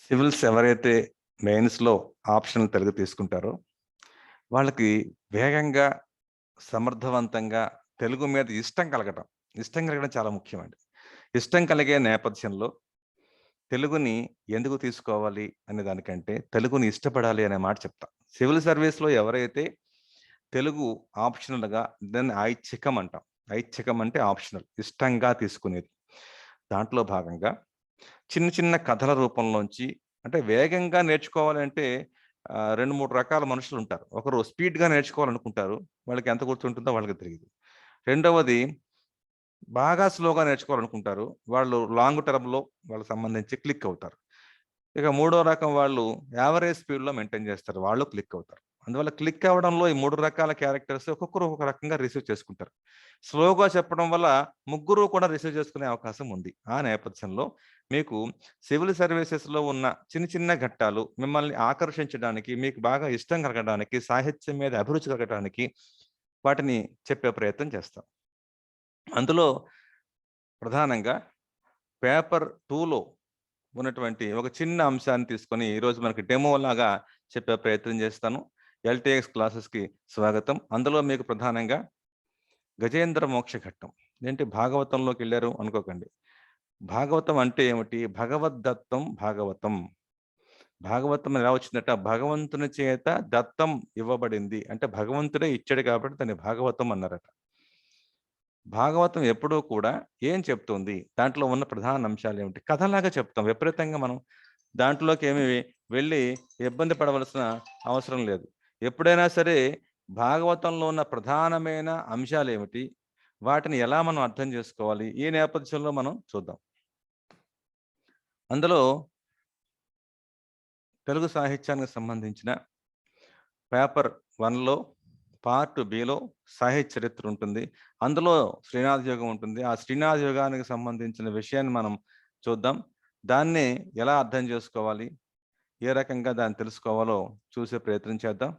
Civils ఎవరైతే మెయిన్స్‌లో optional Telugu తీసుకుంటారో, వాళ్ళకి వేగంగా, సమర్థవంతంగా తెలుగు మీద ఇష్టం కలగటం. ఇష్టం కలగడం చాలా ముఖ్యమండి. ఇష్టం కలిగే నేపథ్యంలో తెలుగుని ఎందుకు తీసుకోవాలి అనే దానికంటే, తెలుగుని ఇష్టపడాలి అనే మాట చెప్తా. సివిల్ సర్వీస్‌లో ఎవరైతే తెలుగు ఆప్షనల్‌గా దాన్ని ఐచ్ఛికం అంటాం. ఐచ్ఛికం అంటే ఆప్షనల్. ఇష్టంగా తీసుకునేది. దాంట్లో భాగంగా చిన్న చిన్న కథల రూపంలోంచి అంటే వేగంగా నేర్చుకోవాలంటే 2, 3 రకాల మనుషులుంటారు. ఒకరు స్పీడ్‌గా నేర్చుకోవాలనుకుంటారు. వాళ్ళకి ఎంత గుర్తుంటుందో వాళ్ళకి తెలీదు. రెండవది బాగా స్లోగా నేర్చుకోవాలనుకుంటారు. వాళ్ళు లాంగ్ టర్మ్‌లో వాళ్ళకి సంబంధించి క్లిక్ అవుతారు. ఇక మూడో రకం వాళ్ళు యావరేజ్ స్పీడ్‌లో మెయింటైన్ చేస్తారు. వాళ్ళు క్లిక్ అవుతారు. అందువల్ల క్లిక్ అవ్వడంలో ఈ 3 రకాల క్యారెక్టర్స్ ఒక్కొక్కరు ఒక్కొక్క రకంగా రిసీవ్ చేసుకుంటారు. స్లోగా చెప్పడం వల్ల ముగ్గురు కూడా రిసీవ్ చేసుకునే అవకాశం ఉంది. ఆ నేపథ్యంలో మీకు సివిల్ సర్వీసెస్‌లో ఉన్న చిన్న చిన్న ఘట్టాలు మిమ్మల్ని ఆకర్షించడానికి, మీకు బాగా ఇష్టం కలగడానికి, సాహిత్యం మీద అభిరుచి కలగటానికి వాటిని చెప్పే ప్రయత్నం చేస్తాం. అందులో ప్రధానంగా పేపర్ 2లో ఉన్నటువంటి ఒక చిన్న అంశాన్ని తీసుకొని ఈరోజు మనకి డెమో లాగా చెప్పే ప్రయత్నం చేస్తాను. ఎల్‌టిఎక్స్ క్లాసెస్‌కి స్వాగతం. అందులో మీకు ప్రధానంగా గజేంద్ర మోక్ష ఘట్టం. ఏంటి భాగవతంలోకెళ్లారు అనుకోకండి. భాగవతం అంటే ఏమిటి? భగవద్దత్తం భాగవతం. భాగవతం ఎలా వచ్చిందట? భగవంతుని చేత దత్తం ఇవ్వబడింది. అంటే భగవంతుడే ఇచ్చాడు కాబట్టి దాన్ని భాగవతం అన్నారట. భాగవతం ఎప్పుడూ కూడా ఏం చెప్తుంది? దాంట్లో ఉన్న ప్రధాన అంశాలేమిటి? కథలాగా చెప్తాం. విపరీతంగా మనం దాంట్లోకేమి వెళ్లి ఇబ్బంది పడవలసిన అవసరం లేదు. ఎప్పుడైనా సరే భాగవతంలో ఉన్న ప్రధానమైన అంశాలేమిటి? వాటిని ఎలా మనం అర్థం చేసుకోవాలి? ఈ నేపథ్యంలో మనం చూద్దాం. అందులో తెలుగు సాహిత్యానికి సంబంధించిన పేపర్ 1లో పార్ట్ బిలో సాహిత్య చరిత్ర ఉంటుంది. అందులో శ్రీనాథ యోగం ఉంటుంది. ఆ శ్రీనాథ యోగానికి సంబంధించిన విషయాన్ని మనం చూద్దాం. దాన్ని ఎలా అర్థం చేసుకోవాలి? ఏ రకంగా దాన్ని తెలుసుకోవాలో చూసే ప్రయత్నం చేద్దాం.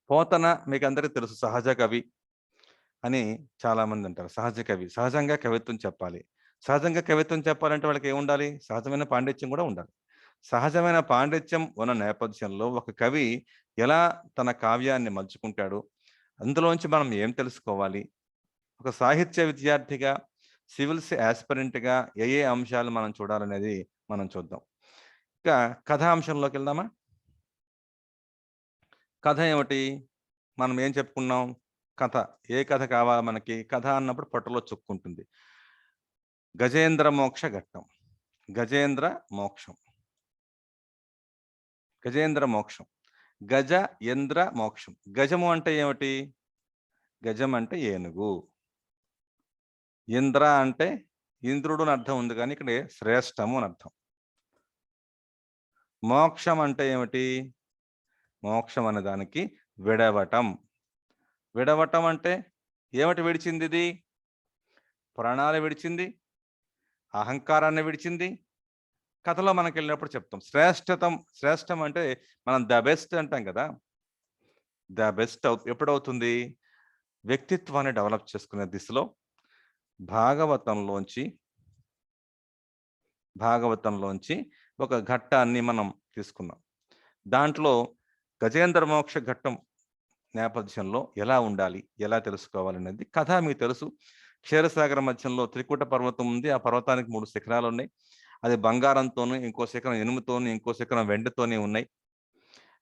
పోతన మీకందరికి తెలుసు సహజ కవి అని చాలామంది అంటారు. సహజ కవి. సహజంగా కవిత్వం చెప్పాలి. సహజంగా కవిత్వం చెప్పాలంటే వాళ్ళకి ఏముండాలి? సహజమైన పాండిత్యం కూడా ఉండాలి. సహజమైన పాండిత్యం ఉన్న నేపథ్యంలో ఒక కవి ఎలా తన కావ్యాన్ని మలుచుకుంటాడు? అందులోంచి మనం ఏం తెలుసుకోవాలి? ఒక సాహిత్య విద్యార్థిగా, సివిల్స్ యాస్పిరెంట్‌గా ఏ అంశాలు మనం చూడాలనేది మనం చూద్దాం. ఇక కథాంశంలోకెళ్దామా? కథ ఏమిటి? మనం ఏం చెప్పుకున్నాం? కథ. ఏ కథ కావాలి మనకి? కథ అన్నప్పుడు పొట్టలో చుక్కుంటుంది. గజేంద్ర మోక్ష ఘట్టం. గజేంద్ర మోక్షం. గజేంద్ర మోక్షం. గజ, ఇంద్ర, మోక్షం. గజము అంటే ఏమిటి? గజం అంటే ఏనుగు. ఇంద్ర అంటే ఇంద్రుడు అని అర్థం ఉంది కానీ ఇక్కడ శ్రేష్టము అని అర్థం. మోక్షం అంటే ఏమిటి? మోక్షం అనే దానికి విడవటం. విడవటం అంటే ఏమిటి విడిచిందిది? ప్రాణాలు విడిచింది, అహంకారాన్ని విడిచింది. కథలో మనకెళ్ళినప్పుడు చెప్తాం. శ్రేష్టం అంటే మనం ద బెస్ట్ అంటాం కదా! ద బెస్ట్ ఎప్పుడవుతుంది? వ్యక్తిత్వాన్ని డెవలప్ చేసుకునే దిశలో భాగవతంలోంచి భాగవతంలోంచి ఒక ఘట్టాన్ని మనం తీసుకున్నాం. దాంట్లో గజేంద్ర మోక్ష ఘట్టం నేపథ్యంలో ఎలా ఉండాలి? ఎలా తెలుసుకోవాలనేది కథ మీకు తెలుసు. క్షీరసాగర మధ్యంలో త్రికూట పర్వతం ఉంది. ఆ పర్వతానికి 3 శిఖరాలున్నాయి. అది బంగారంతోను, ఇంకో శిఖరం ఇనుముతోని, ఇంకో శిఖరం వెండితోని ఉన్నాయి.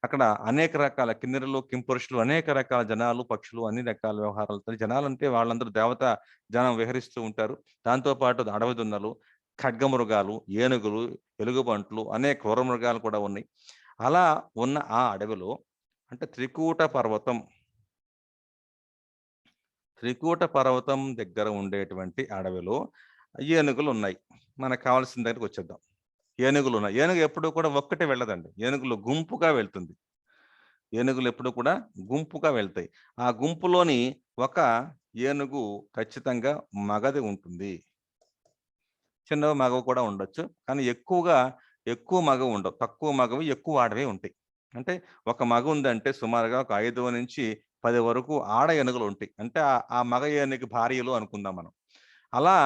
అక్కడ అనేక రకాల కిన్నెరలు, కింపురుషులు, అనేక రకాల జనాలు, పక్షులు అన్ని రకాల వ్యవహారాలతో జనాలంటే వాళ్ళందరూ దేవతా జనం విహరిస్తూ ఉంటారు. దాంతో పాటు అడవి దున్నలు, ఖడ్గమృగాలు, ఏనుగులు, ఎలుగుబంట్లు, అనేక క్రూర మృగాలు కూడా ఉన్నాయి. అలా ఉన్న ఆ అడవిలో అంటే త్రికూట పర్వతం దగ్గర ఉండేటువంటి అడవిలో ఏనుగులున్నాయి. మనకు కావాల్సిన దగ్గరికొచ్చేద్దాం. ఏనుగులున్నాయి. ఏనుగు ఎప్పుడు కూడా ఒక్కటే వెళ్ళదండి. ఏనుగులు గుంపుగా వెళ్తుంది. ఏనుగులు ఎప్పుడు కూడా గుంపుగా వెళ్తాయి. ఆ గుంపులోని ఒక ఏనుగు ఖచ్చితంగా మగది ఉంటుంది. చిన్నవి, మగవి కూడా ఉండొచ్చు. కానీ ఎక్కువగా ఎక్కువ మగవి ఉండవు. తక్కువ మగవి, ఎక్కువ ఆడవే ఉంటాయి. అంటే ఒక మగ ఉందంటే సుమారుగా ఒక 5-10 వరకు ఆడ ఏనుగులు ఉంటాయి. అంటే ఆ మగ ఏనుగు భార్యలు అనుకుందాం మనం. అలా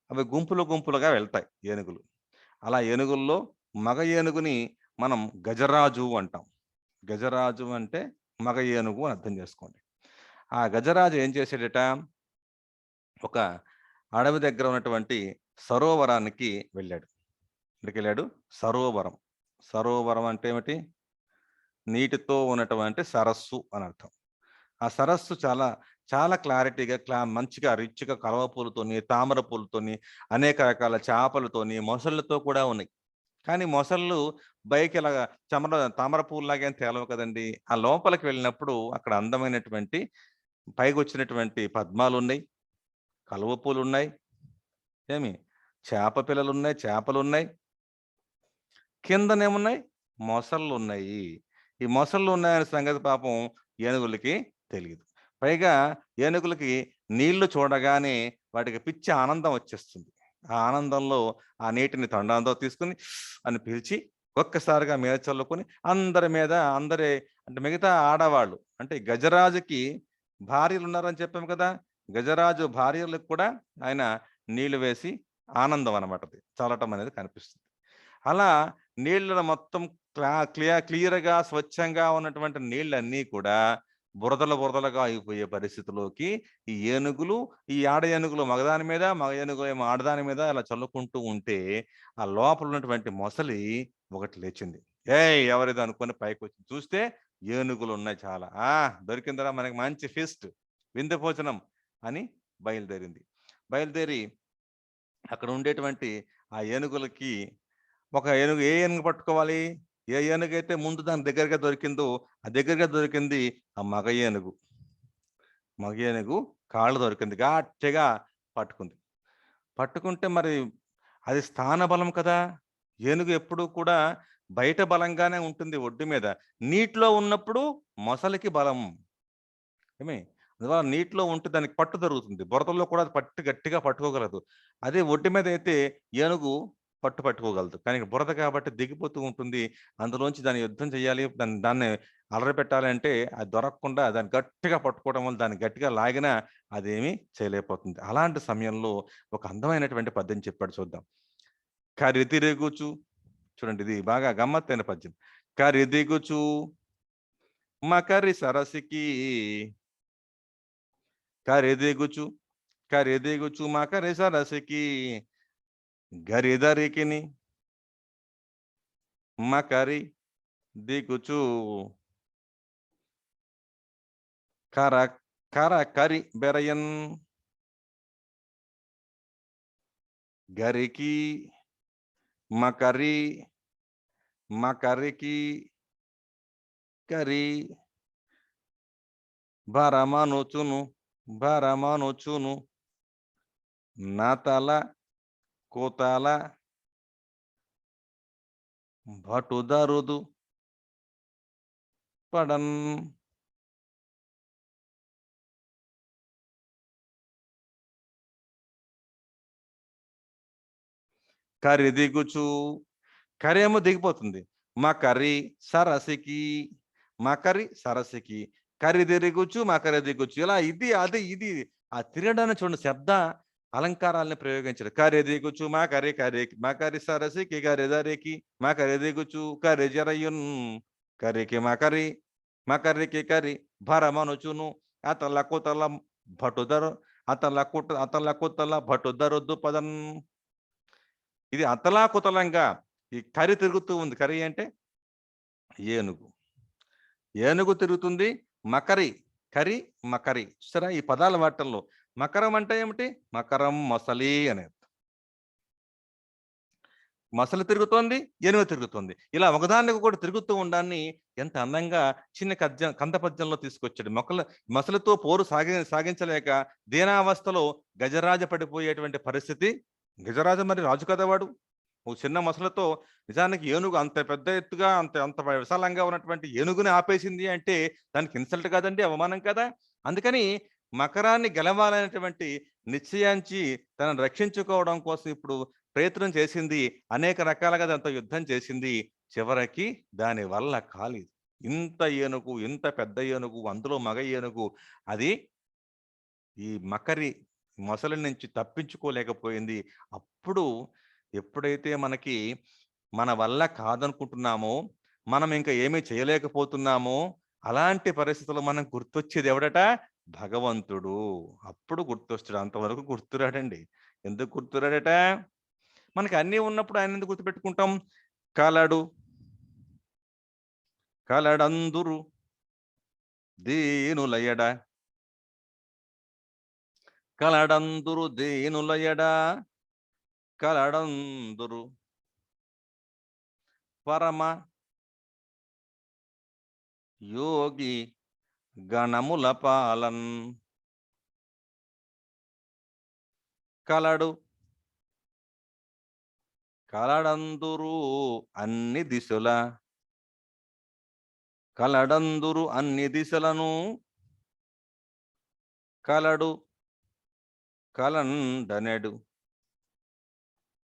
అవి గుంపులు గుంపులుగా వెళ్తాయి ఏనుగులు. అలా ఏనుగుల్లో మగ ఏనుగుని మనం గజరాజు అంటాం. గజరాజు అంటే మగ ఏనుగు అని అర్థం చేసుకోండి. ఆ గజరాజు ఏం చేసాడట, ఒక అడవి దగ్గర ఉన్నటువంటి సరోవరానికి వెళ్ళాడు. ఎక్కడికెళ్ళాడు? సరోవరం. సరోవరం అంటే ఏమిటి? నీటితో ఉన్నటువంటి సరస్సు అని అర్థం. ఆ సరస్సు చాలా చాలా క్లారిటీగా మంచిగా రిచ్‌గా కలువ పూలతోని, తామర పూలతోని, అనేక రకాల చేపలతోని, మొసళ్ళతో కూడా ఉన్నాయి. కానీ మొసళ్ళు పైకి ఇలాగా తామర పువ్వుల్లాగా ఏం తేలవు కదండీ! ఆ లోపలికి వెళ్ళినప్పుడు అక్కడ అందమైనటువంటి పైకొచ్చినటువంటి పద్మాలున్నాయి, కలువ పూలున్నాయి, ఏమి చేప పిల్లలున్నాయి, చేపలున్నాయి. కిందనేమున్నాయి? మొసళ్ళున్నాయి. ఈ మొసళ్ళున్నాయనే సంగతి పాపం ఏనుగులకి తెలీదు. పైగా ఏనుగులకి నీళ్లు చూడగానే వాటికి పిచ్చి ఆనందం వచ్చేస్తుంది. ఆ ఆనందంలో ఆ నీటిని తొండంతో తీసుకొని అని పిలిచి ఒక్కసారిగా మీద చల్లుకొని అందరి అంటే మిగతా ఆడవాళ్ళు అంటే గజరాజుకి భార్యలున్నారని చెప్పాము కదా! గజరాజు భార్యలకు కూడా ఆయన నీళ్లు వేసి ఆనందం అన్నమాట అది. చల్లటం అనేది కనిపిస్తుంది. అలా నీళ్ళను మొత్తం క్లియర్‌గా, స్వచ్ఛంగా ఉన్నటువంటి నీళ్ళన్నీ కూడా బురదలుగా అయిపోయే పరిస్థితిలోకి ఈ ఏనుగులు, ఈ ఆడ ఏనుగులు మగదాని మీద, మగ ఏనుగులేమో ఆడదాని మీద అలా చల్లుకుంటూ ఉంటే, ఆ లోపల ఉన్నటువంటి మొసలి ఒకటి లేచింది. "ఏయ్! ఎవరిది?" అనుకోని పైకొచ్చి చూస్తే ఏనుగులున్నాయి చాలా. "ఆ! దొరికిందిరా మనకి మంచి ఫీస్ట్, విందు భోజనం" అని బయలుదేరింది. బయలుదేరి అక్కడ ఉండేటువంటి ఆ ఏనుగులకి ఏ ఏనుగు పట్టుకోవాలి? ఏ ఏనుగైతే ముందు దాని దగ్గరగా దొరికిందో, ఆ దగ్గరగా దొరికింది ఆ మగ ఏనుగు. మగ ఏనుగు కాళ్ళు దొరికింది. గట్టిగా పట్టుకుంది. పట్టుకుంటే మరి అది స్థాన బలం కదా! ఏనుగు ఎప్పుడూ కూడా బయట బలంగానే ఉంటుంది ఒడ్డు మీద. నీటిలో ఉన్నప్పుడు మొసలికి బలం. ఏమి? అందువల్ల నీటిలో ఉంటే దానికి పట్టు దొరుకుతుంది. బురదలో కూడా అది గట్టిగా పట్టుకోగలదు. అదే ఒడ్డు మీద అయితే ఏనుగు పట్టుకోగలదు. కానీ బురద కాబట్టి దిగిపోతూ ఉంటుంది. అందులోంచి దాన్ని యుద్ధం చేయాలి. దాన్ని అలరపెట్టాలి అంటే అది దొరకకుండా దాన్ని గట్టిగా పట్టుకోవడం వల్ల దాన్ని గట్టిగా లాగినా అదేమీ చేయలేకపోతుంది. అలాంటి సమయంలో ఒక అందమైనటువంటి పద్యం చెప్పాడు చూద్దాం. కరితిరుగుచు చూడండి ఇది బాగా గమ్మత్తైన పద్యం. కరిదిగుచు మకరి సరసికి కరెదెగుచు కరెదెగుచు మకరి సరసికి గరిదరికిని మకరి దిగుచు కర కర కరి బెరయన్ గరికి మకరి మకరికి కరి భరమనుచును భరమనుచును నతల కోతల భటుదరుదు పడన్ కరి దిగుచు కరేమో దిగిపోతుంది. మకరి సరసికి మకరి సరసికి కరి దిరుగుచు మకరి దిగుచు ఇలా ఇది అది ఇది ఆ తిరగడాన్ని చూడండి శబ్ద అలంకారాలను ప్రయోగించారు. కరి దిగుచు మకరి కరి మకరి సరసికి కరి దరికి మకరి దిగుచు కరి జరయున్ కరికి మకరి మకరికి కరి భరమనుచును అతల కుతల భటుదరు అతల కుతల భటుదరొద్దు పదన్ ఇది అతలాకుతలంగా ఈ కరి తిరుగుతూ ఉంది. కరి అంటే ఏనుగు. ఏనుగు తిరుగుతుంది. మకరి, కరి, మకరి. చూసారా ఈ పదాల వాటంలో మకరం అంటే ఏమిటి? మకరం మొసలి అనేది. మొసలి తిరుగుతోంది, ఏనుగు తిరుగుతుంది. ఇలా ఒకదానికి కూడా తిరుగుతూ ఉండాన్ని ఎంత అందంగా చిన్న కంద పద్యంలో తీసుకొచ్చాడు. మొసలితో పోరు సాగించలేక దీనావస్థలో గజరాజ పడిపోయేటువంటి పరిస్థితి. గజరాజు మరి రాజు కదా వాడు. ఓ చిన్న మొసలితో నిజానికి ఏనుగు అంత పెద్ద ఎత్తుగా అంత అంత విశాలంగా ఉన్నటువంటి ఏనుగుని ఆపేసింది అంటే దానికి ఇన్సల్ట్ కాదండి, అవమానం కదా! అందుకని మకరాన్ని గెలవాలనేటువంటి నిశ్చయించి తనను రక్షించుకోవడం కోసం ఇప్పుడు ప్రయత్నం చేసింది. అనేక రకాలుగా దాంతో యుద్ధం చేసింది. చివరికి దాని వల్ల కాలేదు. ఇంత ఏనుగు, ఇంత పెద్ద ఏనుగు, అందులో మగ ఏనుగు అది ఈ మకరి మొసలి నుంచి తప్పించుకోలేకపోయింది. అప్పుడు ఎప్పుడైతే మనకి మన వల్ల కాదనుకుంటున్నామో, మనం ఇంక ఏమీ చేయలేకపోతున్నామో, అలాంటి పరిస్థితుల్లో మనకు గుర్తొచ్చేది ఎవడట? భగవంతుడు. అప్పుడు గుర్తొస్తాడు. అంతవరకు గుర్తురాడండి. ఎందుకు గుర్తురాడట? మనకి అన్నీ ఉన్నప్పుడు ఆయన ఎందుకు గుర్తుపెట్టుకుంటాం? కలడు కలడందురు దీనులయడ కలడందురు దీనులయడ కలడందురు పరమ యోగి గణముల పాలన్ కలడు కలడందురు అన్ని దిశల కలడందురు అన్ని దిశలను కలడు కలండనెడు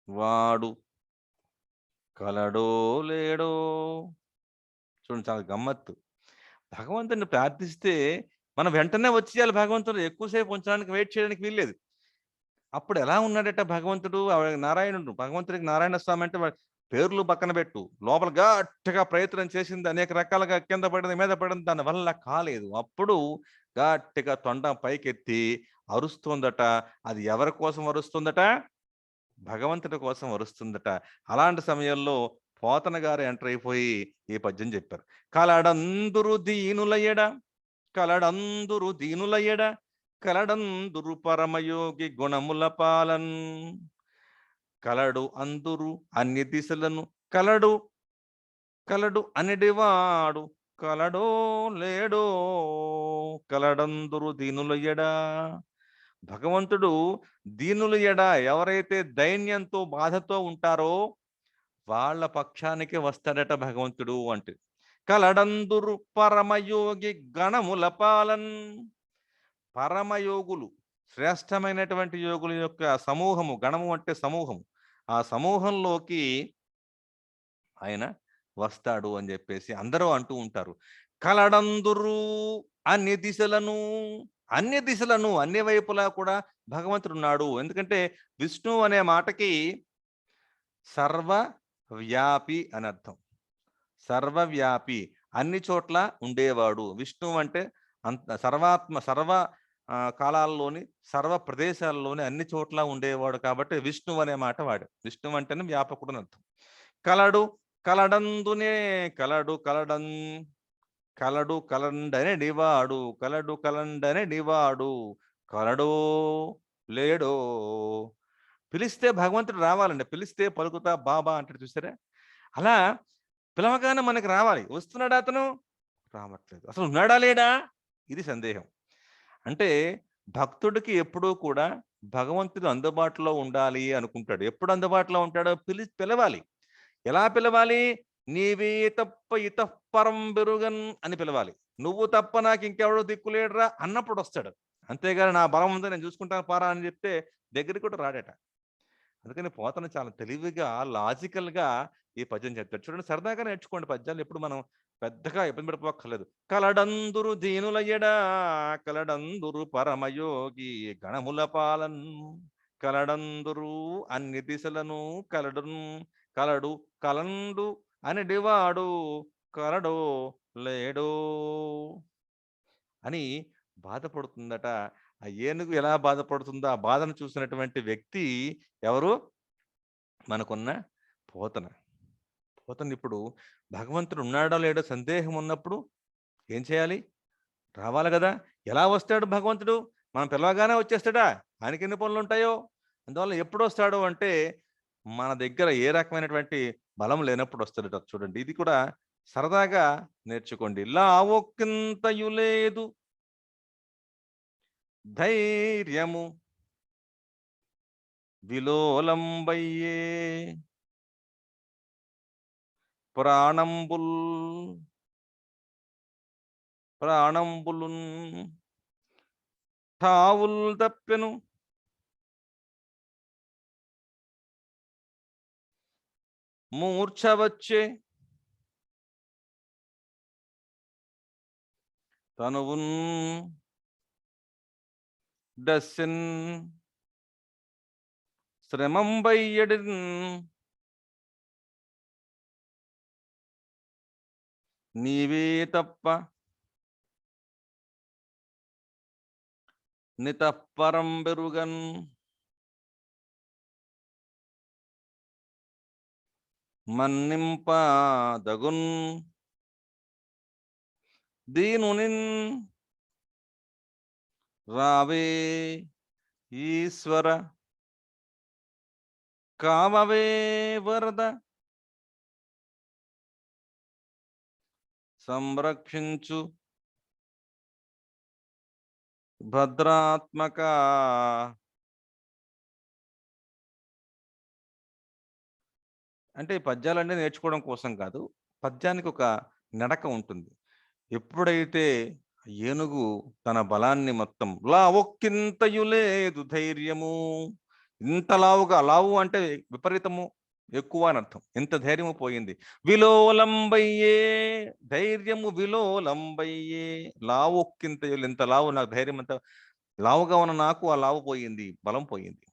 వాడు కలడో లేడో. చూడండి చాలా గమ్మత్తు. భగవంతుడిని ప్రార్థిస్తే మనం వెంటనే వచ్చేయాలి. భగవంతుడు ఎక్కువసేపు ఉంచడానికి వెయిట్ చేయడానికి వీల్లేదు. అప్పుడు ఎలా ఉన్నాడట భగవంతుడు? నారాయణుడు. భగవంతుడికి నారాయణ స్వామి అంటే పేర్లు పక్కన పెట్టు. లోపల గట్టిగా ప్రయత్నం చేసింది. అనేక రకాలుగా కింద పడింది, మీద పడింది. దాని వల్ల కాలేదు. అప్పుడు గట్టిగా తొండం పైకెత్తి అరుస్తోందట. అది ఎవరి కోసం అరుస్తుందట? భగవంతుడి కోసం అరుస్తుందట. అలాంటి సమయంలో పోతన గారు ఎంటర్ అయిపోయి ఈ పద్యం చెప్పారు. కలడందురు దీనులయడ కలడందురు దీనులయడ కలడందురు పరమయోగి గుణముల పాలన్ కలడు అందురు అన్ని దిశలను కలడు కలడు అనిడివాడు కలడో లేడో కలడందురు దీనులయ్యడా. భగవంతుడు దీనుల ఎడ ఎవరైతే దైన్యంతో బాధతో ఉంటారో వాళ్ళ పక్షానికి వస్తాడట భగవంతుడు అంటే. కలడందురు పరమయోగి గణముల పాలన్ పరమయోగులు శ్రేష్టమైనటువంటి యోగుల యొక్క సమూహము, గణము అంటే సమూహము, ఆ సమూహంలోకి ఆయన వస్తాడు అని చెప్పేసి అందరూ అంటూ ఉంటారు. కలడందురు అన్ని దిశలను అన్ని దిశలను అన్ని వైపులా కూడా భగవంతుడు ఉన్నాడు. ఎందుకంటే విష్ణు అనే మాటకి సర్వ వ్యాపి అని అర్థం. సర్వవ్యాపి అన్ని చోట్ల ఉండేవాడు. విష్ణువు అంటే సర్వాత్మ సర్వ కాలాల్లోని సర్వ ప్రదేశాల్లోని అన్ని చోట్ల ఉండేవాడు కాబట్టి విష్ణువు అనే మాట వాడు. విష్ణువు అంటేనే వ్యాపకుడు అని అర్థం. కలడు కలడందునే కలడు కలడన్ కలడు కలండనెడివాడు కలడు కలండనెడివాడు కలడో లేడో. పిలిస్తే భగవంతుడు రావాలండి. పిలిస్తే పలుకుతా బాబా అంటాడు చూసారా? అలా పిలవగానే మనకి రావాలి. వస్తున్నాడా అతను? రావట్లేదు. అసలు ఉన్నాడా లేడా? ఇది సందేహం. అంటే భక్తుడికి ఎప్పుడూ కూడా భగవంతుడు అందుబాటులో ఉండాలి అనుకుంటాడు. ఎప్పుడు అందుబాటులో ఉంటాడో పిలవాలి. ఎలా పిలవాలి? నీవే తప్ప ఇతఃపరం బెరుగన్ అని పిలవాలి. నువ్వు తప్ప నాకు ఇంకెవడో దిక్కులేడురా అన్నప్పుడు వస్తాడు. అంతేగాని నా బలం ఉందో నేను చూసుకుంటాను పారా అని చెప్తే దగ్గరికి కూడా రాడట. అందుకని పోతన చాలా తెలివిగా, లాజికల్‌గా ఈ పద్యం చెప్తాడు. చూడండి సరదాగా నేర్చుకోండి పద్యాలు. ఎప్పుడు మనం పెద్దగా ఇబ్బంది పడిపోక్కర్లేదు. కలడందురు దీనులయడా కలడందురు పరమయోగి గణముల పాలన్ కలడందురు అన్ని దిశలను కలడున్ కలడు కలండు అనడివాడు కలడో లేడో అని బాధపడుతుందట. ఆ ఏనుగు ఎలా బాధపడుతుందో ఆ బాధను చూసినటువంటి వ్యక్తి ఎవరు? మనకున్న పోతన. పోతన ఇప్పుడు భగవంతుడు ఉన్నాడో లేడో సందేహం ఉన్నప్పుడు ఏం చేయాలి? రావాలి గదా! ఎలా వస్తాడు భగవంతుడు? మనం పిలవగానే వచ్చేస్తాడా? ఆయనకి ఎన్ని పనులుంటాయో? అందువల్ల ఎప్పుడొస్తాడు అంటే మన దగ్గర ఏ రకమైనటువంటి బలం లేనప్పుడు వస్తాడట చూడండి. ఇది కూడా సరదాగా నేర్చుకోండి. లావొక్కింతయు లేదు ధైర్యము విలోలంబయ్యే ప్రాణంబుల్ ప్రాణంబులున్ ఠావుల్ తప్పెను మూర్ఛ వచ్చే తనువున్ డస్సిన్ శ్రమంబయ్యడిన్ నీవే తప్ప నితఃపరం బెరుగన్ మన్నింపదగున్ దీనునిన్ రావే ఈశ్వర కామవే వరద సంరక్షించు భద్రాత్మక. అంటే ఈ పద్యాలన్నీ నేర్చుకోవడం కోసం కాదు, పద్యానికి ఒక నడక ఉంటుంది. ఎప్పుడైతే ఏనుగు తన బలాన్ని మొత్తం లావొక్కింతయు లేదు ధైర్యము, ఇంత లావుగా, లావు అంటే విపరీతము ఎక్కువ అని అర్థం, ఇంత ధైర్యము పోయింది. విలోలంబయ్యే ధైర్యము విలోలంబయ్యే, లావొక్కింతయులు, ఇంత లావు నాకు ధైర్యం అంత లావుగా ఉన్న నాకు ఆ లావు పోయింది, బలం పోయింది.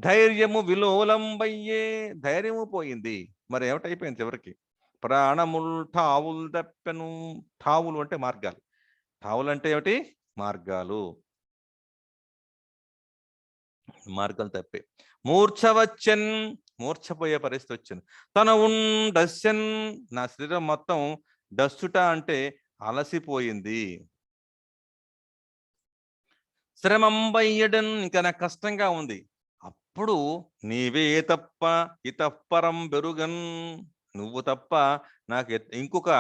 ధైర్యము విలోలంబయ్యే ధైర్యము పోయింది. మరి ఏమిటైపోయింది చివరికి? ప్రాణముల్ ఠావుల్ దప్పెను. ఠావులు అంటే మార్గాలు, ఠావులు అంటే ఏమిటి? మార్గాలు, మార్గాలు తప్పే. మూర్ఛ వచ్చెన్, మూర్ఛపోయే పరిస్థితి వచ్చింది. తన డస్సెన్, నా శరీరం మొత్తం డస్సుట అంటే అలసిపోయింది. శ్రమంబయ్యడన్, ఇంకా నాకు కష్టంగా ఉంది. అప్పుడు నీవే తప్ప ఇతఃపరం బెరుగన్, నువ్వు తప్ప నాకు ఇంకొక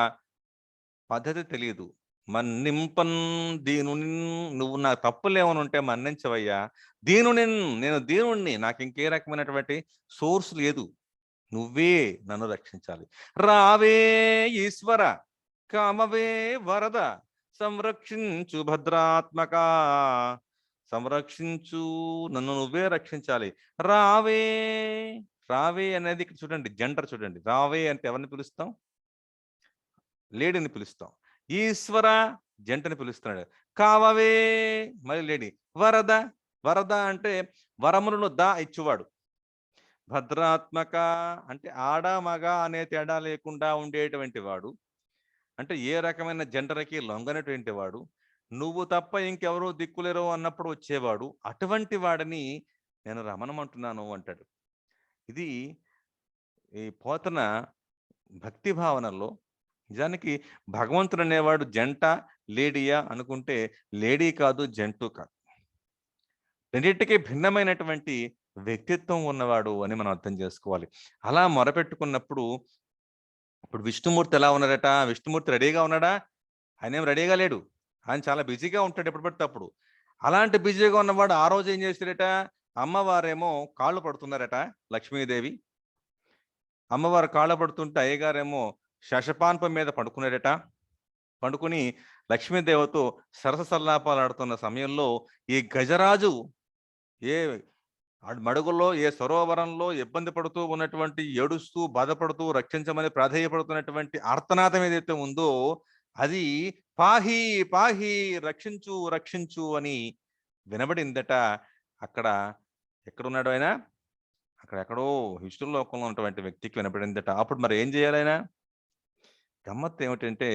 పద్ధతి తెలియదు. మన్నింపన్ దీనుని, నువ్వు నా తప్పులేమని ఉంటే మన్నించవయ్యా. దీనుని, నేను దీనుణ్ణి, నాకు ఇంకే రకమైనటువంటి సోర్స్ లేదు, నువ్వే నన్ను రక్షించాలి. రావే ఈశ్వర కామవే వరద సంరక్షించు భద్రాత్మక, సంరక్షించు, నన్ను నువ్వే రక్షించాలి. రావే, రావే అనేది ఇక్కడ చూడండి, జెండర్ చూడండి. రావే అంటే ఎవరిని పిలుస్తాం? లేడీని పిలుస్తాం. ఈశ్వర జంటని పిలుస్తున్నాడు. కావవే మరి లేడీ. వరద, వరద అంటే వరములను దా ఇచ్చువాడు. భద్రాత్మక అంటే ఆడ మగ అనే తేడా లేకుండా ఉండేటువంటి వాడు, అంటే ఏ రకమైన జెండర్కి లొంగనటువంటి వాడు, నువ్వు తప్ప ఇంకెవరో దిక్కులేరో అన్నప్పుడు వచ్చేవాడు, అటువంటి వాడిని నేను రమణమంటున్నాను అంటాడు. ఇది ఈ పోతన భక్తి భావనలో. నిజానికి భగవంతుడు అనేవాడు జంట లేడీయా అనుకుంటే లేడీ కాదు, జంటు కాదు, రెండింటికి భిన్నమైనటువంటి వ్యక్తిత్వం ఉన్నవాడు అని మనం అర్థం చేసుకోవాలి. అలా మొరపెట్టుకున్నప్పుడు ఇప్పుడు విష్ణుమూర్తి ఎలా ఉన్నాడట? విష్ణుమూర్తి రెడీగా ఉన్నాడా? ఆయన ఏం రెడీగా లేడు, ఆయన చాలా బిజీగా ఉంటాడు ఎప్పుడు పడితే అప్పుడు. అలాంటి బిజీగా ఉన్నవాడు ఆ రోజు ఏం చేశాడట? అమ్మవారేమో కాళ్ళు పడుతున్నారట, లక్ష్మీదేవి అమ్మవారు కాళ్ళ పడుతుంటే అయ్యగారేమో శశపాన్ప మీద పడుకున్నాడట. పండుకుని లక్ష్మీదేవతో సరస సల్లాపాలు ఆడుతున్న సమయంలో ఈ గజరాజు ఏ మడుగుల్లో, ఏ సరోవరంలో ఇబ్బంది పడుతూ ఉన్నటువంటి, ఏడుస్తూ బాధపడుతూ రక్షించమని ప్రాధేయపడుతున్నటువంటి ఆర్తనాదం ఏదైతే ఉందో అది పాహి పాహి, రక్షించు రక్షించు అని వినబడిందట. అక్కడ ఎక్కడున్నాడు ఆయన? అక్కడెక్కడో విష్ణు లోకంలో ఉన్నటువంటి వ్యక్తికి వినబడిందట. అప్పుడు మరి ఏం చేయాలి ఆయన? గమ్మత్తు ఏమిటంటే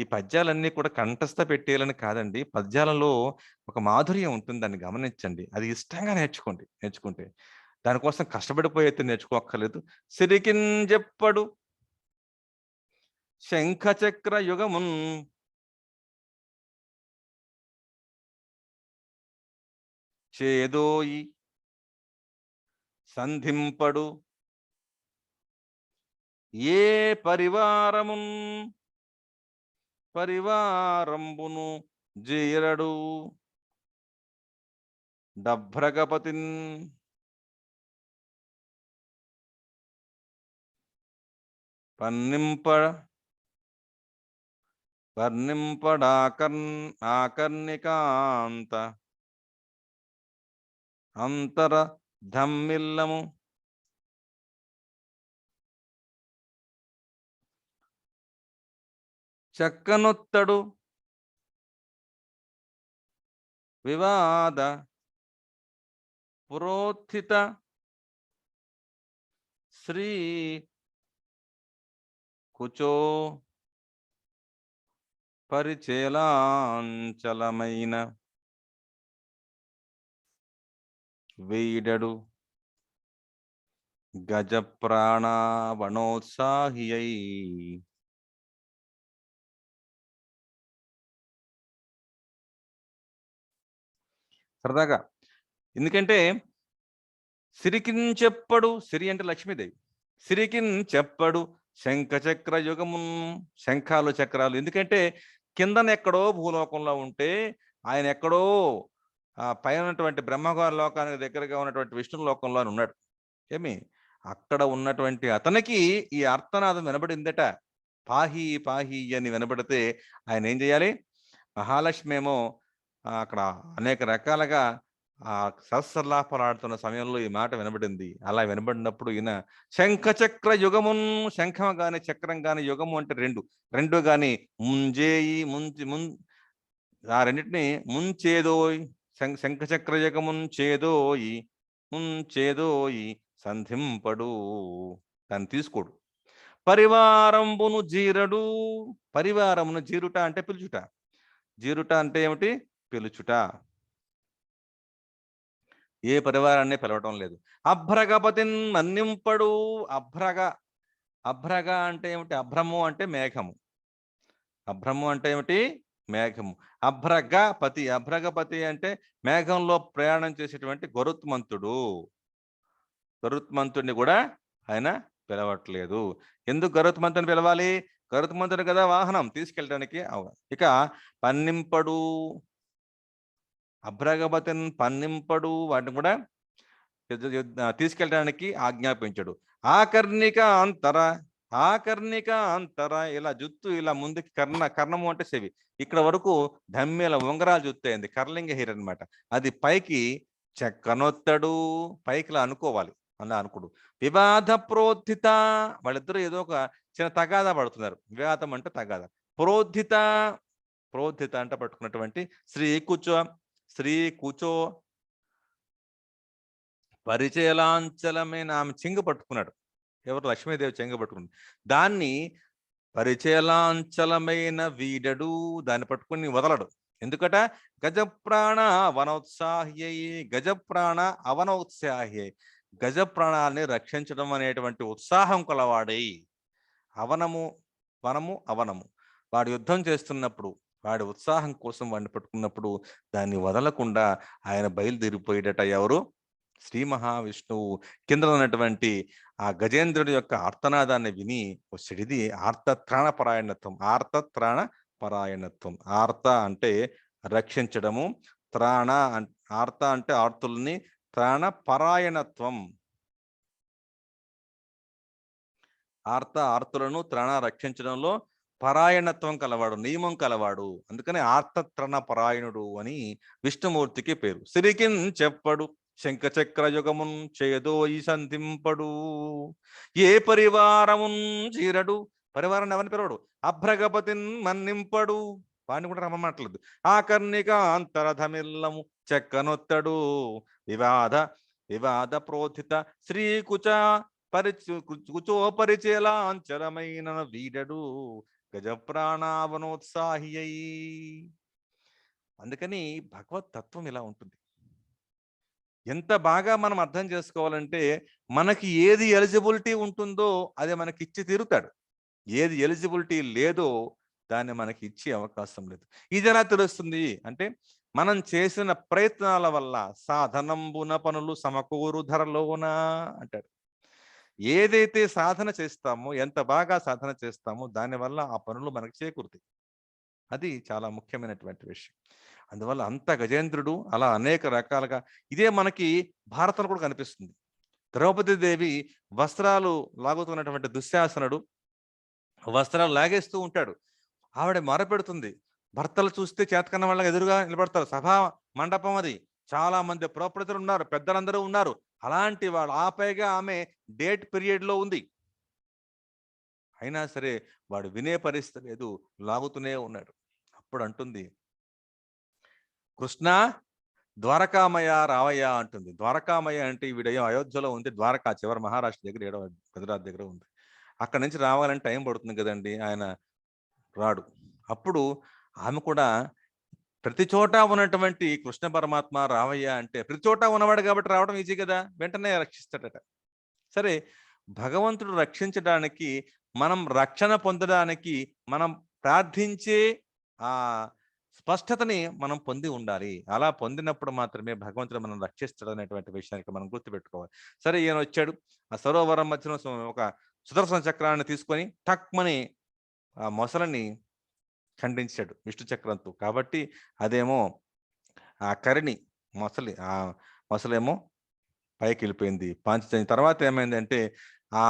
ఈ పద్యాలన్నీ కూడా కంఠస్థ పెట్టేయాలని కాదండి, పద్యాలలో ఒక మాధుర్యం ఉంటుంది, దాన్ని గమనించండి. అది ఇష్టంగా నేర్చుకోండి, నేర్చుకుంటే దానికోసం కష్టపడిపోయితే నేర్చుకోక్కర్లేదు. సిరికిన్ చెప్పడు శంఖ చక్ర యుగమున్ చేదోయి సంధింపడు ఏ పరివారమున్ పరివారంబును జీరడు డభ్రగపతిన్ పర్నింపడాకర్ణికాంత అంతర ధమ్మిల్లము చక్కనొత్తడు వివాద పురోత్థిత శ్రీ కుచో పరిచేలాంచలమైన వీడడు గజ ప్రాణవనోత్సాహియై. సరదాగా, ఎందుకంటే సిరికిన్ చెప్పడు, సిరి అంటే లక్ష్మీదేవి, సిరికిన్ చెప్పడు శంఖ చక్ర యుగమున్, శంఖాలు చక్రాలు. ఎందుకంటే కిందన ఎక్కడో భూలోకంలో ఉంటే ఆయన ఎక్కడో పైన ఉన్నటువంటి బ్రహ్మగారి లోకానికి దగ్గరగా ఉన్నటువంటి విష్ణు లోకంలో ఉన్నాడు. ఏమి అక్కడ ఉన్నటువంటి అతనికి ఈ అర్తనాదం వినబడిందట. పాహి పాహి అని వినబడితే ఆయన ఏం చేయాలి? మహాలక్ష్మి ఏమో అక్కడ అనేక రకాలుగా సహస్రలాపలాడుతున్న సమయంలో ఈ మాట వినబడింది. అలా వినబడినప్పుడు ఈయన శంఖ చక్ర యుగమున్, శంఖం గాని చక్రం గాని, యుగము అంటే రెండు గాని ముంజేయి ఆ రెండింటిని ముంచేదోయ్, శంఖ చక్ర యుగమున్ చేదోయి ముంచేదోయి సంధింపడు, దాన్ని తీసుకోడు. పరివారంబును జీరడు, పరివారమును జీరుట అంటే పిలుచుట, జీరుట అంటే ఏమిటి? పిలుచుట. ఏ పరివారాన్ని పిలవటం లేదు. అభ్రగపతిన్ మన్నింపడు, అభ్రగ అంటే ఏమిటి? అభ్రము అంటే మేఘము, అభ్రము అంటే ఏమిటి? మేఘము. అభ్రగపతి అంటే మేఘంలో ప్రయాణం చేసేటువంటి గరుత్మంతుడిని కూడా ఆయన పిలవట్లేదు. ఎందుకు గరుత్మంతుని పిలవాలి? గరుత్మంతుడు కదా వాహనం తీసుకెళ్ళడానికి. ఇక పన్నింపడు, అభ్రగపతిని పన్నింపడు, వాటిని కూడా తీసుకెళ్ళడానికి ఆజ్ఞాపించడు. ఆకర్ణిక అంతర, ఇలా జుత్తు ఇలా ముందుకి కర్ణము అంటే చెవి, ఇక్కడ వరకు ధమ్మెల ఉంగరాలు జుత్తు అయింది, కర్లింగ హెయిర్ అనమాట. అది పైకి చెక్కనొత్తడు, పైకి ఇలా అనుకోవాలి, అలా అనుకోడు. వివాద ప్రోద్ధిత, వాళ్ళిద్దరూ ఏదో ఒక చిన్న తగాదా పడుతున్నారు. వివాదం అంటే తగాదా. ప్రోద్ధిత అంటే పట్టుకున్నటువంటి శ్రీ కుచో పరిచయలాంచలమైన ఆమె చెంగు పట్టుకున్నాడు. ఎవరు? లక్ష్మీదేవి చెంగు పట్టుకుంది. దాన్ని పరిచయలాంచలమైన వీడడు, దాన్ని పట్టుకుని వదలడు. ఎందుకట? గజప్రాణ అవనౌత్సాహ్యై, గజప్రాణాన్ని రక్షించడం అనేటువంటి ఉత్సాహం కలవాడై, అవనము వాడు యుద్ధం చేస్తున్నప్పుడు, వాడి ఉత్సాహం కోసం వాడిని పట్టుకున్నప్పుడు దాన్ని వదలకుండా ఆయన బయలుదేరిపోయేటట. ఎవరు? శ్రీ మహావిష్ణువు. కింద ఉన్నటువంటి ఆ గజేంద్రుడి యొక్క ఆర్తనాదాన్ని విని వచ్చేది ఆర్తత్రాణ పరాయణత్వం. ఆర్త అంటే రక్షించడము, ఆర్త అంటే ఆర్తుల్ని, త్రాణ పరాయణత్వం, ఆర్తులను త్రాణ రక్షించడంలో పరాయణత్వం కలవాడు, నియమం కలవాడు. అందుకని ఆర్తత్రణ పరాయణుడు అని విష్ణుమూర్తికి పేరు. సిరికిన్ చెప్పడు శంఖ చక్ర యుగమున్ చేదోయి సంధింపడు, ఏ పరివారమున్ చీరడు, పరివారాన్ని ఎవరిని పిలవడు. అభ్రగపతిన్ మన్నింపడు, వాడిని కూడా రమ్మట్లేదు. ఆకర్ణిక అంతరధమిల్లము చెక్కనొత్తడు, వివాద ప్రోథిత శ్రీకుచ కుచోపరిచేలాంచలమైన వీడడు గజప్రాణావనోత్సాహియై. అందుకని భగవత్ తత్వం ఇలా ఉంటుంది. ఎంత బాగా మనం అర్థం చేసుకోవాలంటే, మనకి ఏది ఎలిజిబిలిటీ ఉంటుందో అది మనకి ఇచ్చి తీరుతాడు, ఏది ఎలిజిబిలిటీ లేదో దాన్ని మనకి ఇచ్చే అవకాశం లేదు. ఇది ఎలా తెలుస్తుంది అంటే, మనం చేసిన ప్రయత్నాల వల్ల సాధనంబున పనులు సమకూరు ధరలోన అంటాడు. ఏదైతే సాధన చేస్తామో, ఎంత బాగా సాధన చేస్తామో దానివల్ల ఆ పనులు మనకు చేకూరుతాయి. అది చాలా ముఖ్యమైనటువంటి విషయం. అందువల్ల అంత గజేంద్రుడు అలా అనేక రకాలుగా, ఇదే మనకి భారతంలో కూడా కనిపిస్తుంది. ద్రౌపదీదేవి వస్త్రాలు లాగుతున్నటువంటి దుశ్శాసనుడు వస్త్రాలు లాగేస్తూ ఉంటాడు. ఆవిడ మొరపెడుతుంది. భర్తలు చూస్తే చేతకన్న వాళ్ళకి ఎదురుగా నిలబడతారు. సభా మండపం అది, చాలా మంది ప్రొపరేటర్లు ఉన్నారు, పెద్దలందరూ ఉన్నారు. అలాంటి వాళ్ళు పైగా ఆమె డేట్ పీరియడ్‌లో ఉంది. అయినా సరే వాడు వినే పరిస్థితి లేదు. లాగుతూనే ఉన్నాడు. అప్పుడు అంటుంది, కృష్ణ ద్వారకామయ రావయ్య అంటుంది. ద్వారకామయ అంటే ఈవిడ అయోధ్యలో ఉంది. ద్వారకా చివరి మహారాష్ట్ర దగ్గర ఏడో గుజరాత్ దగ్గర ఉంది. అక్కడి నుంచి రావాలంటే టైం పడుతుంది కదండీ! ఆయన రాడు. అప్పుడు ఆమె కూడా ప్రతి చోట ఉన్నటువంటి కృష్ణ పరమాత్మ రావయ్య అంటే ప్రతి చోట ఉన్నవాడు కాబట్టి రావడం ఈజీ కదా! వెంటనే రక్షిస్తాడట. సరే, భగవంతుడు రక్షించడానికి, మనం రక్షణ పొందడానికి మనం ప్రార్థించే ఆ స్పష్టతని మనం పొంది ఉండాలి. అలా పొందినప్పుడు మాత్రమే భగవంతుడు మనల్ని రక్షిస్తాడనేటువంటి విషయానికి మనం గుర్తుపెట్టుకోవాలి. సరే, ఈయన వచ్చాడు. ఆ సరోవరం మధ్యలో ఒక సుదర్శన చక్రాన్ని తీసుకొని టక్‌మని ఆ మొసలిని ఖండించాడు విష్ణు చక్రంతో. కాబట్టి అదేమో ఆ కరిని మొసలేమో పైకెళ్ళిపోయింది. పాంచజన్యం తర్వాత ఏమైందంటే ఆ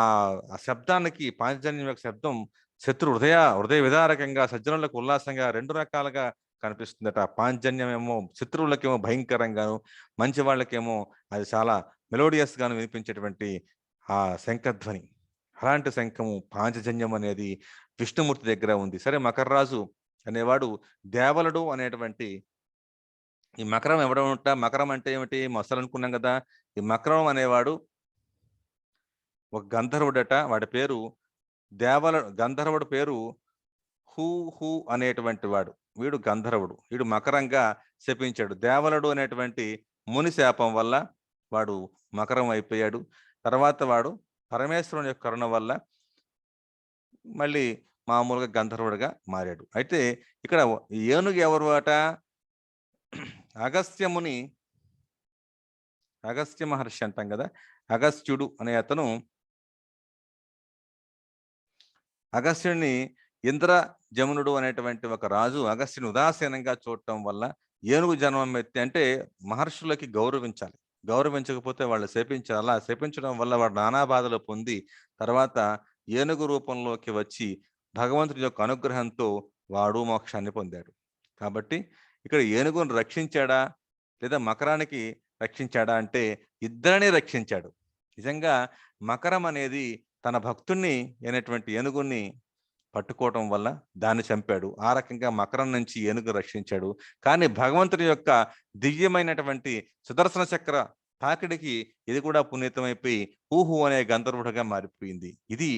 శబ్దానికి పాంచజన్యం యొక్క శబ్దం హృదయ విదారకంగా, సజ్జనులకు ఉల్లాసంగా 2 రకాలుగా కనిపిస్తుందట. పాంచజన్యమేమో శత్రువులకేమో భయంకరంగాను, మంచి వాళ్ళకేమో అది చాలా మెలోడియస్ గాను వినిపించేటువంటి ఆ శంఖధ్వని. అలాంటి శంఖము పాంచజన్యం అనేది విష్ణుమూర్తి దగ్గర ఉంది. సరే, మకర్రాజు అనేవాడు దేవలుడు అనేటువంటి ఈ మకరం ఎవడనుంట, మకరం అంటే ఏమిటి? మొసలనుకున్నాం గదా! ఈ మకరం అనేవాడు ఒక గంధర్వుడట. వాడి పేరు గంధర్వుడి పేరు హూ హూ అనేటువంటి వాడు. వీడు గంధర్వుడు. వీడు మకరంగా శపించాడు. దేవలుడు అనేటువంటి ముని శాపం వల్ల వాడు మకరం అయిపోయాడు. తర్వాత వాడు పరమేశ్వరుని యొక్క కరుణ వల్ల మళ్ళీ మామూలుగా గంధర్వుడిగా మారాడు. అయితే ఇక్కడ ఏనుగు ఎవరు అట? అగస్త్యముని, అగస్త్య మహర్షి అంటాం కదా. అగస్త్యుడు అనే అతను అగస్త్యుడిని ఇంద్ర జమునుడు అనేటువంటి ఒక రాజు అగస్త్యుని ఉదాసీనంగా చూడటం వల్ల ఏనుగు జన్మం ఎత్తి, అంటే మహర్షులకి గౌరవించాలి, గౌరవించకపోతే వాళ్ళు శపించాలి. అలా శపించడం వల్ల వాడు నానా బాధలు పొంది తర్వాత ఏనుగు రూపంలోకి వచ్చి భగవంతుని యొక్క అనుగ్రహంతో వాడు మోక్షాన్ని పొందాడు. కాబట్టి ఇక్కడ ఏనుగును రక్షించాడా లేదా మకరానికి రక్షించాడా అంటే ఇద్దరిని రక్షించాడు. నిజంగా మకరం అనేది తన భక్తుణ్ణి అయినటువంటి ఏనుగుని పట్టుకోవటం వల్ల దాన్ని చంపాడు. ఆ రకంగా మకరం నుంచి ఏనుగు రక్షించాడు. కానీ భగవంతుని యొక్క దివ్యమైనటువంటి సుదర్శన చక్ర తాకిడికి ఇది కూడా పునీతమైపోయి ఊహు అనే గంధర్వుడిగా మారిపోయింది. ఇది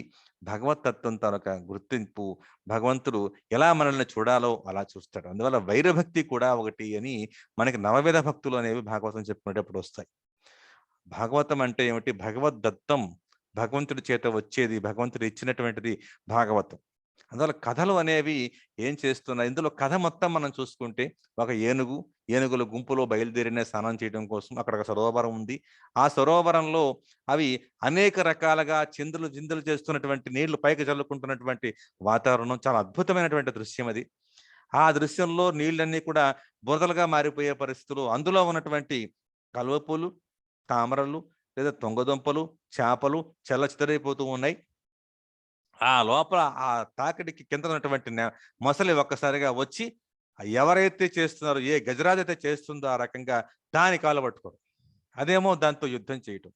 భగవత్ తత్వం తాలూకా గుర్తింపు. భగవంతుడు ఎలా మనల్ని చూడాలో అలా చూస్తాడు. అందువల్ల వైరభక్తి కూడా ఒకటి అని మనకి నవవిధ భక్తులు అనేవి భాగవతం చెప్పుకునేటప్పుడు వస్తాయి. భాగవతం అంటే ఏమిటి? భగవద్దత్తం, భగవంతుడి చేత వచ్చేది, భగవంతుడు ఇచ్చినటువంటిది భాగవతం. అందువల్ల కథలు అనేవి ఏం చేస్తున్నాయి? ఇందులో కథ మొత్తం మనం చూసుకుంటే ఒక ఏనుగుల గుంపులో బయలుదేరిన స్నానం చేయడం కోసం అక్కడ ఒక సరోవరం ఉంది. ఆ సరోవరంలో అవి అనేక రకాలుగా చిందులు చేస్తున్నటువంటి నీళ్లు పైకి చల్లుకుంటున్నటువంటి వాతావరణం, చాలా అద్భుతమైనటువంటి దృశ్యం అది. ఆ దృశ్యంలో నీళ్ళన్నీ కూడా బురదలుగా మారిపోయే పరిస్థితులు, అందులో ఉన్నటువంటి కలువపూలు, తామరలు లేదా తుంగదుంపలు, చేపలు చెల్లచెదరైపోతూ ఉన్నాయి. ఆ లోపల ఆ తాకిడికి కింద ఉన్నటువంటి మొసలి ఒక్కసారిగా వచ్చి ఎవరైతే చేస్తున్నారో, ఏ గజరాజు అయితే చేస్తుందో ఆ రకంగా దాని కాలు పట్టుకోవడం, అదేమో దాంతో యుద్ధం చేయటం.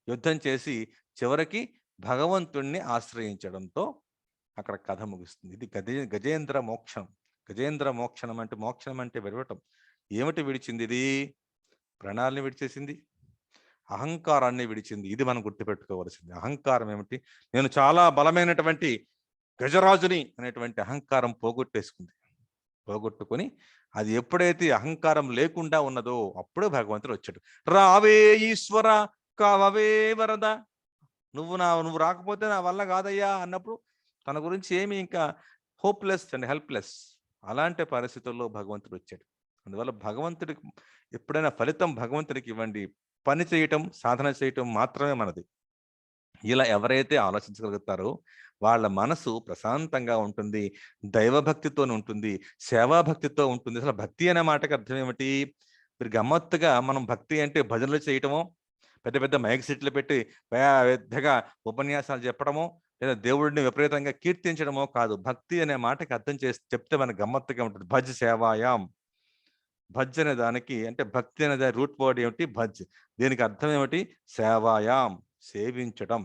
యుద్ధం చేసి చివరికి భగవంతుణ్ణి ఆశ్రయించడంతో అక్కడ కథ ముగుస్తుంది. ఇది గజేంద్ర మోక్షం. గజేంద్ర మోక్షణం అంటే, మోక్షణం అంటే విడవటం. ఏమిటి విడిచింది ఇది? ప్రాణాలని విడిచేసింది, అహంకారాన్ని విడిచింది. ఇది మనం గుర్తుపెట్టుకోవాల్సింది. అహంకారం ఏమిటి? నేను చాలా బలమైనటువంటి గజరాజుని అనేటువంటి అహంకారం పోగొట్టుకొని అది ఎప్పుడైతే అహంకారం లేకుండా ఉన్నదో అప్పుడే భగవంతుడు వచ్చాడు. రావే ఈశ్వర కావవే వరద, నువ్వు రాకపోతే నా వల్ల కాదయ్యా అన్నప్పుడు తన గురించి ఏమి ఇంకా హోప్లెస్ అండ్ హెల్ప్లెస్, అలాంటి పరిస్థితుల్లో భగవంతుడు వచ్చాడు. అందువల్ల భగవంతుడికి ఎప్పుడైనా ఫలితం భగవంతుడికి ఇవ్వండి. పని చేయటం, సాధన చేయటం మాత్రమే మనది. ఇలా ఎవరైతే ఆలోచించగలుగుతారో వాళ్ళ మనసు ప్రశాంతంగా ఉంటుంది, దైవభక్తితో ఉంటుంది, సేవాభక్తితో ఉంటుంది. అసలు భక్తి అనే మాటకి అర్థం ఏమిటి? మీరు గమ్మత్తుగా మనం భక్తి అంటే భజనలు చేయటమో, పెద్ద పెద్ద మైక్ సెట్లు పెట్టి పెద్దగా ఉపన్యాసాలు చెప్పడమో, లేదా దేవుడిని విపరీతంగా కీర్తించడమో కాదు. భక్తి అనే మాటకి అర్థం చేసి చెప్తే మనకు గమ్మత్తుగా ఉంటుంది. భజ్ సేవాయాం, భజ్ అనే దానికి అంటే భక్తి అనే దాని రూట్ వర్డ్ ఏమిటి? భజ్. దీనికి అర్థం ఏమిటి? సేవాయాం, సేవించటం.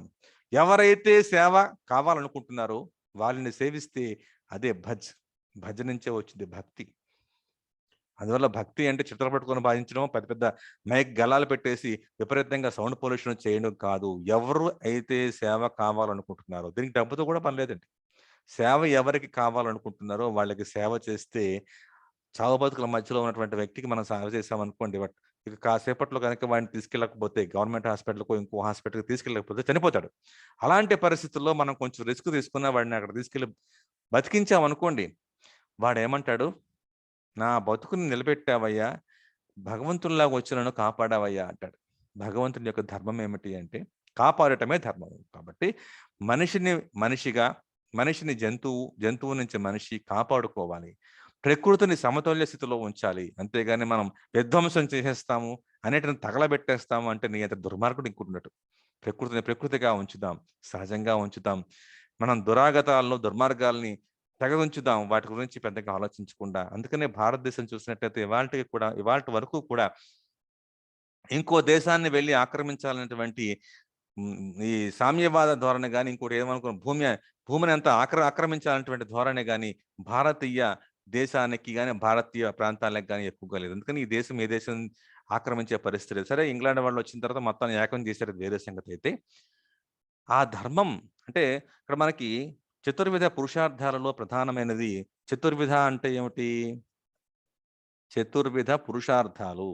ఎవరైతే సేవ కావాలనుకుంటున్నారో వాళ్ళని సేవిస్తే అదే భజ్. భజ్ నుంచే వచ్చింది భక్తి. అందువల్ల భక్తి అంటే చిత్రాలు పట్టుకొని భావించడం, పెద్ద పెద్ద మైక్ గల్లాలు పెట్టేసి విపరీతంగా సౌండ్ పొల్యూషన్ చేయడం కాదు. ఎవరు అయితే సేవ కావాలనుకుంటున్నారో దీనికి డబ్బుతో కూడా పని లేదండి. సేవ ఎవరికి కావాలనుకుంటున్నారో వాళ్ళకి సేవ చేస్తే చావు బతుకుల మధ్యలో ఉన్నటువంటి వ్యక్తికి మనం సేవ చేశామనుకోండి. ఇక కాసేపట్లో గనక వాడిని తీసుకెళ్ళకపోతే గవర్నమెంట్ హాస్పిటల్‌కో, ఇంకో హాస్పిటల్‌కి తీసుకెళ్ళకపోతే చనిపోతాడు. అలాంటి పరిస్థితుల్లో మనం కొంచెం రిస్క్ తీసుకున్న వాడిని అక్కడ తీసుకెళ్ళి బతికించామనుకోండి. వాడేమంటాడు? "నా బతుకుని నిలబెట్టావయ్యా! భగవంతునిలాగా వచ్చి నన్ను కాపాడావయ్యా" అంటాడు. భగవంతుని యొక్క ధర్మం ఏమిటి అంటే కాపాడటమే ధర్మం. కాబట్టి మనిషిని మనిషిగా, మనిషిని జంతువు, జంతువు నుంచి మనిషి కాపాడుకోవాలి. ప్రకృతిని సమతుల్య స్థితిలో ఉంచాలి. అంతేగాని మనం విధ్వంసం చేసేస్తాము, అన్నిటిని తగలబెట్టేస్తాము అంటే నీ అంత దుర్మార్గుడు ఇంకోడుండడు. ప్రకృతిని ప్రకృతిగా ఉంచుదాం, సహజంగా ఉంచుదాం. మనం దురాగతాలను, దుర్మార్గాల్ని తెగ ఉంచుదాం. వాటి గురించి పెద్దగా ఆలోచించకుండా. అందుకనే భారతదేశం చూసినట్టయితే ఇవాల్టి వరకు కూడా ఇంకో దేశాన్ని వెళ్లి ఆక్రమించాలనేటువంటి ఈ సామ్యవాద ధోరణి గాని, ఇంకోటి ఏమనుకున్న భూమినంతా ఆక్రమించాలనేటువంటి ధోరణి గాని, భారతీయ దేశానికి గాని, భారతీయ ప్రాంతాలకు గాని ఎక్కువగా లేదు. అందుకని ఈ దేశం ఏ దేశం ఆక్రమించే పరిస్థితి లేదు. సరే ఇంగ్లాండ్ వాళ్ళు వచ్చిన తర్వాత మొత్తాన్ని ఏకం చేశారు, అది వేరే సంగతి అయితే. ఆ ధర్మం అంటే ఇక్కడ మనకి చతుర్విధ పురుషార్థాలలో ప్రధానమైనది చతుర్విధ అంటే ఏమిటి? చతుర్విధ పురుషార్థాలు.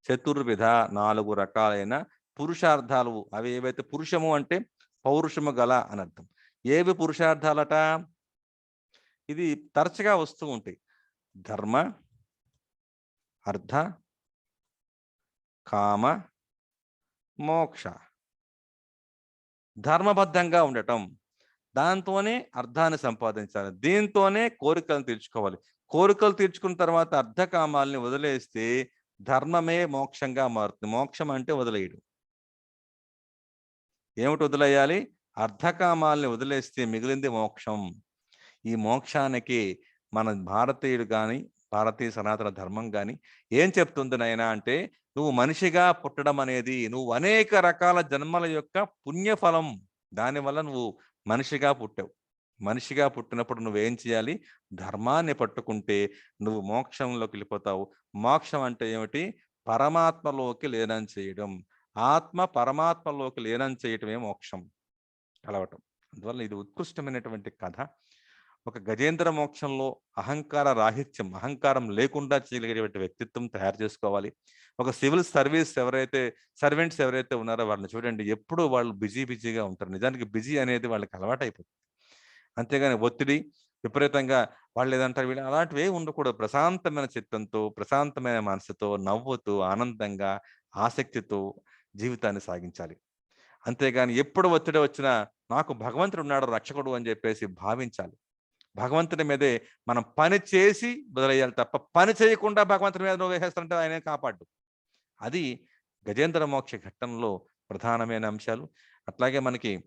చతుర్విధ 4 రకాలైన పురుషార్థాలు. అవి ఏవైతే పురుషము అంటే పౌరుషము గల అని అర్థం. ఏవి పురుషార్థాలట? ఇది తరచుగా వస్తూ ఉంటాయి. ధర్మ, అర్థ, కామ, మోక్ష. ధర్మబద్ధంగా ఉండటం. దాంతోనే అర్థాన్ని సంపాదించాలి. దీంతోనే కోరికలను తీర్చుకోవాలి. కోరికలు తీర్చుకున్న తర్వాత అర్థకామాల్ని వదిలేస్తే ధర్మమే మోక్షంగా మారుతుంది. మోక్షం అంటే వదిలేయడం. ఏమిటి వదిలేయాలి? అర్థకామాల్ని వదిలేస్తే మిగిలింది మోక్షం. ఈ మోక్షానికి మన భారతీయుడు గాని, భారతీయ సనాతన ధర్మం గాని ఏం చెప్తుంది నాయనా అంటే, నువ్వు మనిషిగా పుట్టడం అనేది నువ్వు అనేక రకాల జన్మల యొక్క పుణ్యఫలం. దానివల్ల నువ్వు మనిషిగా పుట్టావు. మనిషిగా పుట్టినప్పుడు నువ్వేం చేయాలి? ధర్మాన్ని పట్టుకుంటే నువ్వు మోక్షంలోకి వెళ్ళిపోతావు. మోక్షం అంటే ఏమిటి? పరమాత్మలోకి లీనం చేయడం. ఆత్మ పరమాత్మలోకి లీనం చేయటమే మోక్షం. కలవటం. అందువల్ల ఇది ఉత్కృష్టమైనటువంటి కథ. ఒక గజేంద్ర మోక్షంలో అహంకార రాహిత్యం, అహంకారం లేకుండా చేయగలిగేటువంటి వ్యక్తిత్వం తయారు చేసుకోవాలి. ఒక సివిల్ సర్వెంట్స్ ఎవరైతే ఉన్నారో వాళ్ళని చూడండి. ఎప్పుడూ వాళ్ళు బిజీగా ఉంటారు. నిజానికి బిజీ అనేది వాళ్ళకి అలవాటైపోతుంది. అంతేగాని ఒత్తిడి, విపరీతంగా వాళ్ళేదంటారు వీళ్ళు అలాంటివేవి ఉండకూడదు. ప్రశాంతమైన చిత్తంతో, ప్రశాంతమైన మనసుతో, నవ్వుతూ, ఆనందంగా, ఆసక్తితో జీవితాన్ని సాగించాలి. అంతేగాని ఎప్పుడు ఒత్తిడి వచ్చినా నాకు భగవంతుడున్నాడు రక్షకుడు అని చెప్పేసి భావించాలి. భగవంతుడి మీదే మనం పని చేసి వదిలేయాలి తప్ప, పని చేయకుండా భగవంతుడి మీద నువ్వు వేసేస్తుంటే ఆయనే కాపాడ్డు. అది గజేంద్ర మోక్ష ఘట్టంలో ప్రధానమైన అంశాలు. అట్లాగే మనకి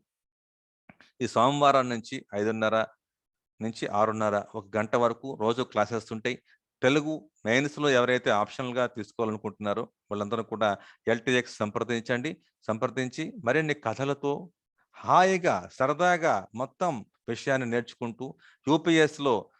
ఈ సోమవారం నుంచి 5:30-6:30 ఒక గంట వరకు రోజు క్లాసెస్ ఉంటాయి. తెలుగు మెయిన్స్‌లో ఎవరైతే ఆప్షనల్‌గా తీసుకోవాలనుకుంటున్నారో వాళ్ళందరూ కూడా ఎల్‌టిఎక్స్ సంప్రదించి మరిన్ని కథలతో హాయిగా, సరదాగా మొత్తం విషయాన్ని నేర్చుకుంటూ యూపీఎస్‌లో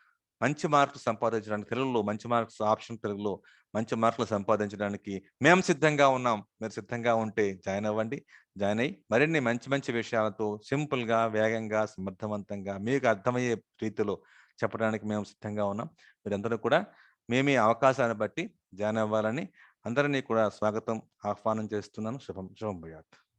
మంచి మార్కులు సంపాదించడానికి తెలుగులో మంచి మార్క్స్ తెలుగులో మంచి మార్కులు సంపాదించడానికి మేము సిద్ధంగా ఉన్నాం. మీరు సిద్ధంగా ఉంటే జాయిన్ అవ్వండి. జాయిన్ అయ్యి మరిన్ని మంచి మంచి విషయాలతో సింపుల్‌గా, వేగంగా, సమర్థవంతంగా మీకు అర్థమయ్యే రీతిలో చెప్పడానికి మేము సిద్ధంగా ఉన్నాం. మీరందరూ కూడా మీ అవకాశాన్ని బట్టి జాయిన్ అవ్వాలని అందరినీ కూడా స్వాగతం, ఆహ్వానం చేస్తున్నాను. శుభం భూయాత్.